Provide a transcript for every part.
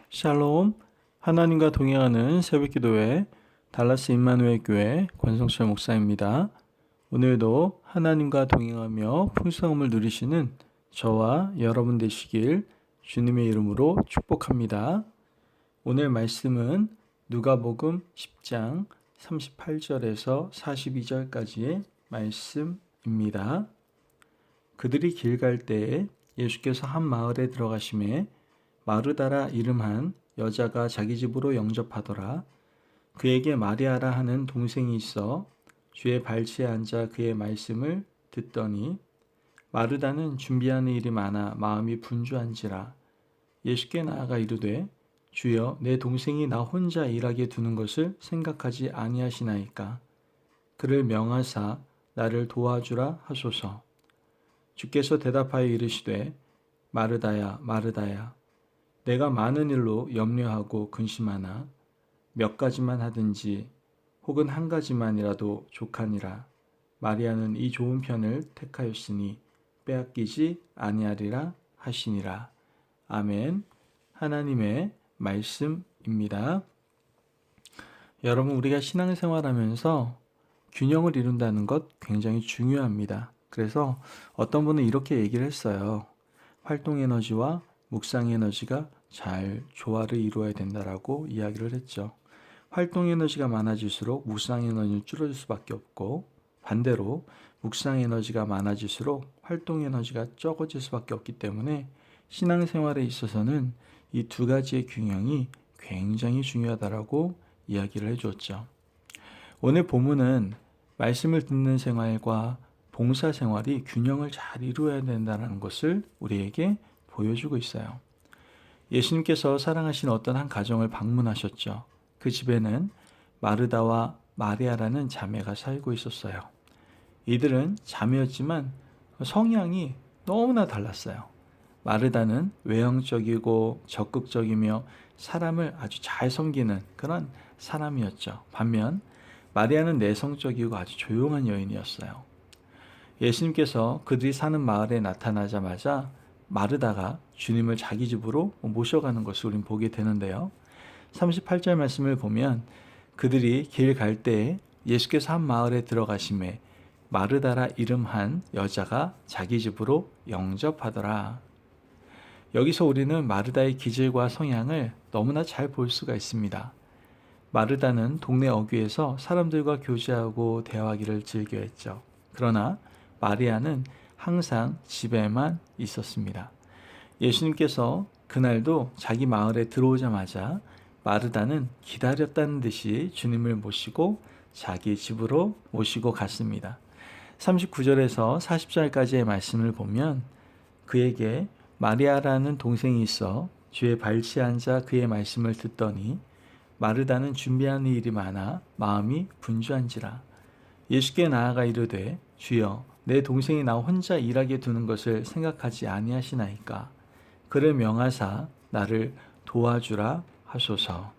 샬롬, 하나님과 동행하는 새벽기도회 달라스 임마누엘 교회 권성철 목사입니다. 오늘도 하나님과 동행하며 풍성함을 누리시는 저와 여러분 되시길 주님의 이름으로 축복합니다. 오늘 말씀은 누가복음 10장 38절에서 42절까지의 말씀입니다. 그들이 길 갈 때에 예수께서 한 마을에 들어가심에 마르다라 이름한 여자가 자기 집으로 영접하더라. 그에게 마리아라 하는 동생이 있어 주의 발치에 앉아 그의 말씀을 듣더니 마르다는 준비하는 일이 많아 마음이 분주한지라. 예수께 나아가 이르되 주여 내 동생이 나 혼자 일하게 두는 것을 생각하지 아니하시나이까. 그를 명하사 나를 도와주라 하소서. 주께서 대답하여 이르시되 마르다야 마르다야 내가 많은 일로 염려하고 근심하나 몇 가지만 하든지 혹은 한 가지만이라도 족하니라. 마리아는 이 좋은 편을 택하였으니 빼앗기지 아니하리라 하시니라. 아멘. 하나님의 말씀입니다. 여러분, 우리가 신앙생활하면서 균형을 이룬다는 것 굉장히 중요합니다. 그래서 어떤 분은 이렇게 얘기를 했어요. 활동 에너지와 묵상 에너지가 잘 조화를 이루어야 된다라고 이야기를 했죠. 활동 에너지가 많아질수록 묵상 에너지는 줄어들 수밖에 없고, 반대로 묵상 에너지가 많아질수록 활동 에너지가 적어질 수밖에 없기 때문에 신앙생활에 있어서는 이 두 가지의 균형이 굉장히 중요하다라고 이야기를 해주었죠. 오늘 본문은 말씀을 듣는 생활과 봉사 생활이 균형을 잘 이루어야 된다는 것을 우리에게 보여주고 있어요. 예수님께서 사랑하신 어떤 한 가정을 방문하셨죠. 그 집에는 마르다와 마리아라는 자매가 살고 있었어요. 이들은 자매였지만 성향이 너무나 달랐어요. 마르다는 외형적이고 적극적이며 사람을 아주 잘 섬기는 그런 사람이었죠. 반면 마리아는 내성적이고 아주 조용한 여인이었어요. 예수님께서 그들이 사는 마을에 나타나자마자 마르다가 주님을 자기 집으로 모셔가는 것을 우린 보게 되는데요. 38절 말씀을 보면 그들이 길 갈 때에 예수께서 한 마을에 들어가심에 마르다라 이름한 여자가 자기 집으로 영접하더라. 여기서 우리는 마르다의 기질과 성향을 너무나 잘 볼 수가 있습니다. 마르다는 동네 어귀에서 사람들과 교제하고 대화하기를 즐겨했죠. 그러나 마리아는 항상 집에만 있었습니다. 예수님께서 그날도 자기 마을에 들어오자마자 마르다는 기다렸다는 듯이 주님을 모시고 자기 집으로 모시고 갔습니다. 39절에서 40절까지의 말씀을 보면 그에게 마리아라는 동생이 있어 주의 발치에 앉아 그의 말씀을 듣더니 마르다는 준비하는 일이 많아 마음이 분주한지라. 예수께 나아가 이르되 주여 내 동생이 나 혼자 일하게 두는 것을 생각하지 아니하시나이까. 그를 명하사 나를 도와주라 하소서.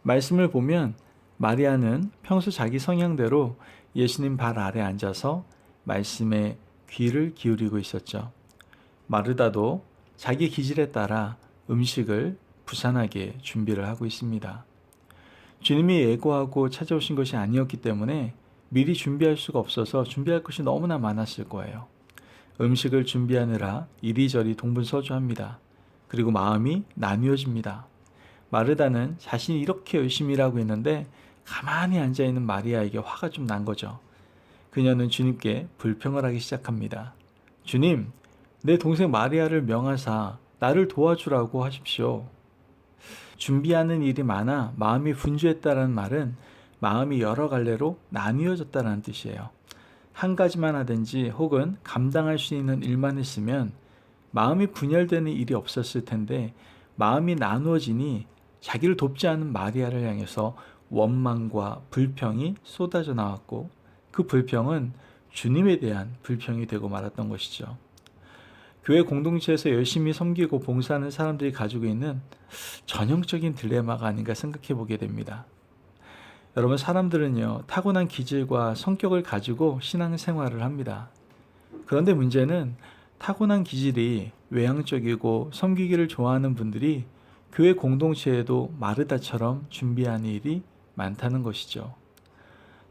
말씀을 보면 마리아는 평소 자기 성향대로 예수님 발 아래 앉아서 말씀에 귀를 기울이고 있었죠. 마르다도 자기 기질에 따라 음식을 부산하게 준비를 하고 있습니다. 주님이 예고하고 찾아오신 것이 아니었기 때문에 미리 준비할 수가 없어서 준비할 것이 너무나 많았을 거예요. 음식을 준비하느라 이리저리 동분서주합니다. 그리고 마음이 나뉘어집니다. 마르다는 자신이 이렇게 열심히 일하고 있는데 가만히 앉아있는 마리아에게 화가 좀 난 거죠. 그녀는 주님께 불평을 하기 시작합니다. 주님, 내 동생 마리아를 명하사 나를 도와주라고 하십시오. 준비하는 일이 많아 마음이 분주했다는 말은 마음이 여러 갈래로 나뉘어졌다는 뜻이에요. 한 가지만 하든지 혹은 감당할 수 있는 일만 했으면 마음이 분열되는 일이 없었을 텐데 마음이 나누어지니 자기를 돕지 않은 마리아를 향해서 원망과 불평이 쏟아져 나왔고 그 불평은 주님에 대한 불평이 되고 말았던 것이죠. 교회 공동체에서 열심히 섬기고 봉사하는 사람들이 가지고 있는 전형적인 딜레마가 아닌가 생각해 보게 됩니다. 여러분, 사람들은요, 타고난 기질과 성격을 가지고 신앙생활을 합니다. 그런데 문제는 타고난 기질이 외향적이고 섬기기를 좋아하는 분들이 교회 공동체에도 마르다처럼 준비하는 일이 많다는 것이죠.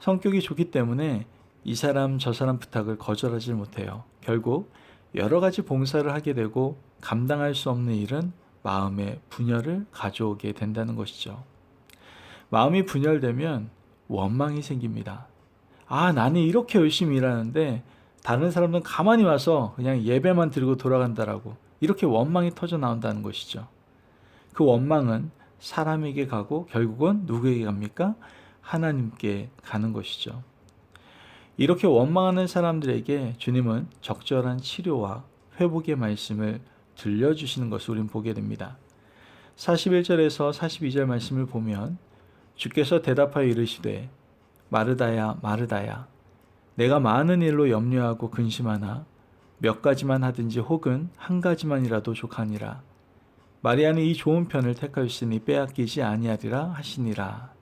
성격이 좋기 때문에 이 사람 저 사람 부탁을 거절하지 못해요. 결국 여러 가지 봉사를 하게 되고 감당할 수 없는 일은 마음의 분열을 가져오게 된다는 것이죠. 마음이 분열되면 원망이 생깁니다. 나는 이렇게 열심히 일하는데 다른 사람들은 가만히 와서 그냥 예배만 드리고 돌아간다라고 이렇게 원망이 터져 나온다는 것이죠. 그 원망은 사람에게 가고 결국은 누구에게 갑니까? 하나님께 가는 것이죠. 이렇게 원망하는 사람들에게 주님은 적절한 치료와 회복의 말씀을 들려주시는 것을 우린 보게 됩니다. 41절에서 42절 말씀을 보면 주께서 대답하여 이르시되 마르다야 마르다야 내가 많은 일로 염려하고 근심하나 몇 가지만 하든지 혹은 한 가지만이라도 족하니라. 마리아는 이 좋은 편을 택하였으니 빼앗기지 아니하리라 하시니라.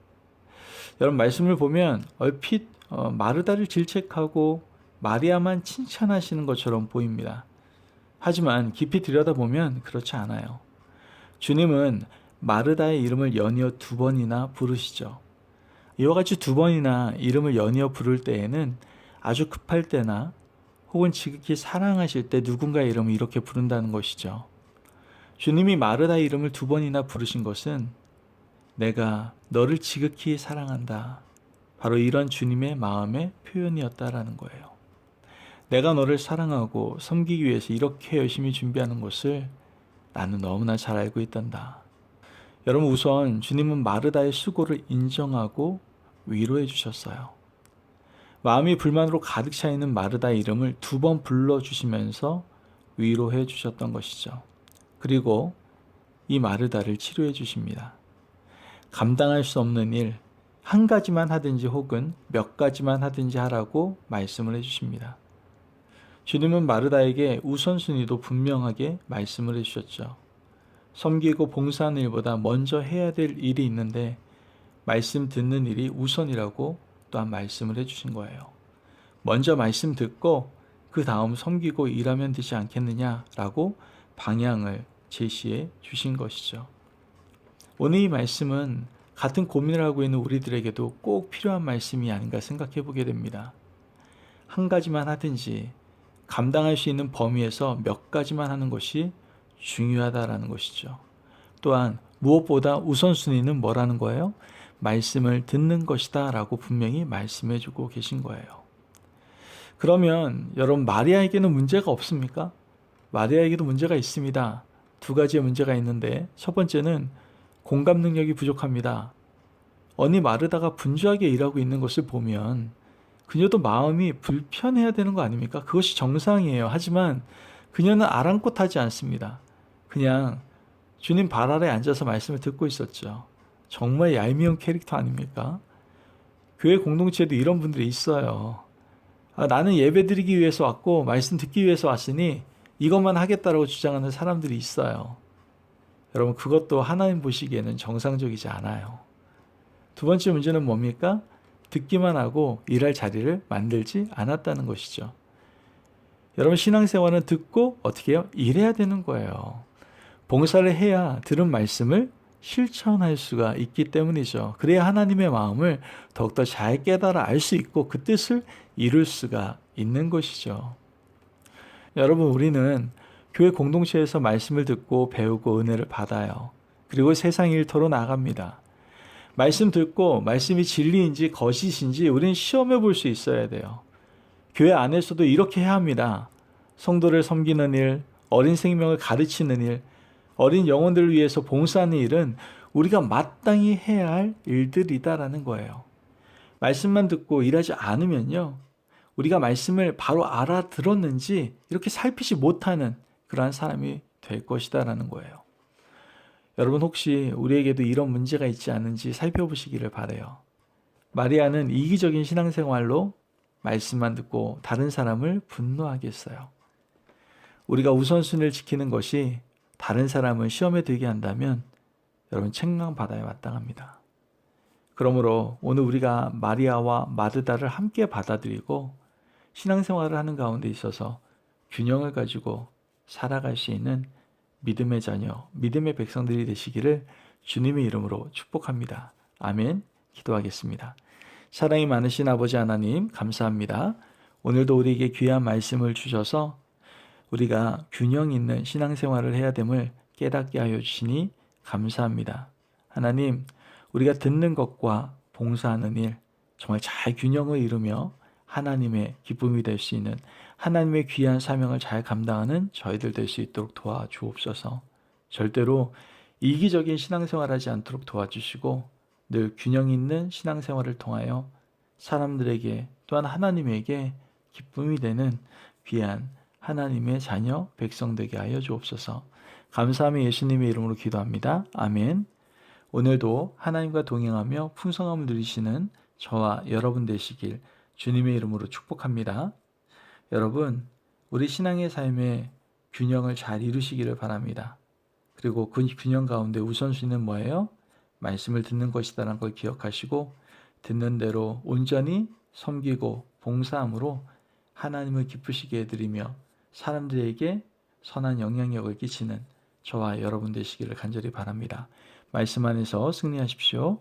여러분 말씀을 보면 얼핏 마르다를 질책하고 마리아만 칭찬하시는 것처럼 보입니다. 하지만 깊이 들여다보면 그렇지 않아요. 주님은 마르다의 이름을 연이어 2번이나 부르시죠. 이와 같이 2번이나 이름을 연이어 부를 때에는 아주 급할 때나 혹은 지극히 사랑하실 때 누군가의 이름을 이렇게 부른다는 것이죠. 주님이 마르다의 이름을 2번이나 부르신 것은 내가 너를 지극히 사랑한다. 바로 이런 주님의 마음의 표현이었다라는 거예요. 내가 너를 사랑하고 섬기기 위해서 이렇게 열심히 준비하는 것을 나는 너무나 잘 알고 있단다. 여러분 우선 주님은 마르다의 수고를 인정하고 위로해 주셨어요. 마음이 불만으로 가득 차 있는 마르다의 이름을 2번 불러주시면서 위로해 주셨던 것이죠. 그리고 이 마르다를 치료해 주십니다. 감당할 수 없는 일, 한 가지만 하든지 혹은 몇 가지만 하든지 하라고 말씀을 해주십니다. 주님은 마르다에게 우선순위도 분명하게 말씀을 해주셨죠. 섬기고 봉사하는 일보다 먼저 해야 될 일이 있는데 말씀 듣는 일이 우선이라고 또한 말씀을 해주신 거예요. 먼저 말씀 듣고 그 다음 섬기고 일하면 되지 않겠느냐라고 방향을 제시해 주신 것이죠. 오늘 이 말씀은 같은 고민을 하고 있는 우리들에게도 꼭 필요한 말씀이 아닌가 생각해 보게 됩니다. 한 가지만 하든지 감당할 수 있는 범위에서 몇 가지만 하는 것이 중요하다라는 것이죠. 또한 무엇보다 우선순위는 뭐라는 거예요? 말씀을 듣는 것이다 라고 분명히 말씀해 주고 계신 거예요. 그러면 여러분 마리아에게는 문제가 없습니까? 마리아에게도 문제가 있습니다. 2가지의 문제가 있는데 첫 번째는 공감 능력이 부족합니다. 언니 마르다가 분주하게 일하고 있는 것을 보면 그녀도 마음이 불편해야 되는 거 아닙니까? 그것이 정상이에요. 하지만 그녀는 아랑곳하지 않습니다. 그냥 주님 발 아래 앉아서 말씀을 듣고 있었죠. 정말 얄미운 캐릭터 아닙니까? 교회 공동체에도 이런 분들이 있어요. 나는 예배 드리기 위해서 왔고 말씀 듣기 위해서 왔으니 이것만 하겠다라고 주장하는 사람들이 있어요. 여러분 그것도 하나님 보시기에는 정상적이지 않아요. 2번째 문제는 뭡니까? 듣기만 하고 일할 자리를 만들지 않았다는 것이죠. 여러분 신앙생활은 듣고 어떻게 해요? 일해야 되는 거예요. 봉사를 해야 들은 말씀을 실천할 수가 있기 때문이죠. 그래야 하나님의 마음을 더욱더 잘 깨달아 알 수 있고 그 뜻을 이룰 수가 있는 것이죠. 여러분 우리는 교회 공동체에서 말씀을 듣고 배우고 은혜를 받아요. 그리고 세상 일터로 나갑니다. 말씀 듣고 말씀이 진리인지 거짓인지 우리는 시험해 볼 수 있어야 돼요. 교회 안에서도 이렇게 해야 합니다. 성도를 섬기는 일, 어린 생명을 가르치는 일, 어린 영혼들을 위해서 봉사하는 일은 우리가 마땅히 해야 할 일들이다라는 거예요. 말씀만 듣고 일하지 않으면요. 우리가 말씀을 바로 알아들었는지 이렇게 살피지 못하는 그러한 사람이 될 것이다라는 거예요. 여러분 혹시 우리에게도 이런 문제가 있지 않은지 살펴보시기를 바라요. 마리아는 이기적인 신앙생활로 말씀만 듣고 다른 사람을 분노하게 했어요. 우리가 우선순위를 지키는 것이 다른 사람을 시험에 들게 한다면 여러분 책망받아야 마땅합니다. 그러므로 오늘 우리가 마리아와 마르다를 함께 받아들이고 신앙생활을 하는 가운데 있어서 균형을 가지고 살아갈 수 있는 믿음의 자녀, 믿음의 백성들이 되시기를 주님의 이름으로 축복합니다. 아멘. 기도하겠습니다. 사랑이 많으신 아버지 하나님, 감사합니다. 오늘도 우리에게 귀한 말씀을 주셔서 우리가 균형 있는 신앙생활을 해야 됨을 깨닫게 하여 주시니 감사합니다. 하나님, 우리가 듣는 것과 봉사하는 일 정말 잘 균형을 이루며 하나님의 기쁨이 될 수 있는 하나님의 귀한 사명을 잘 감당하는 저희들 될 수 있도록 도와주옵소서. 절대로 이기적인 신앙생활하지 않도록 도와주시고 늘 균형 있는 신앙생활을 통하여 사람들에게 또한 하나님에게 기쁨이 되는 귀한 하나님의 자녀 백성 되게 하여 주옵소서. 감사하며 예수님의 이름으로 기도합니다. 아멘. 오늘도 하나님과 동행하며 풍성함을 누리시는 저와 여러분 되시길 주님의 이름으로 축복합니다. 여러분, 우리 신앙의 삶의 균형을 잘 이루시기를 바랍니다. 그리고 그 균형 가운데 우선순위는 뭐예요? 말씀을 듣는 것이다라는 걸 기억하시고 듣는 대로 온전히 섬기고 봉사함으로 하나님을 기쁘시게 해드리며 사람들에게 선한 영향력을 끼치는 저와 여러분 되시기를 간절히 바랍니다. 말씀 안에서 승리하십시오.